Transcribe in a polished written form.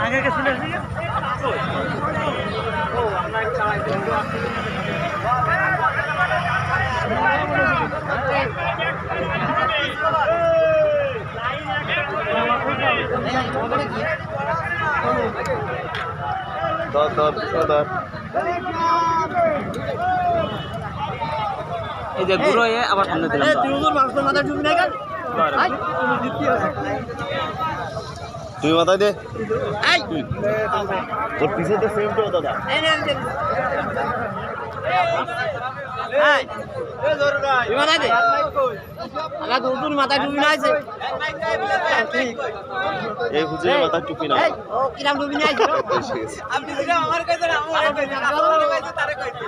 আগে গেছিল এই যে গুঁড়ো আবার সামনে দিলাম তুই মাথায় দে ওর পিছে তো সেম তো দাদা মাথায় ডুবি না আছে এই বুঝে মাথা টুপি না কিরাম ডুবি না আছে আপনি আমার কাছে তারে কইতে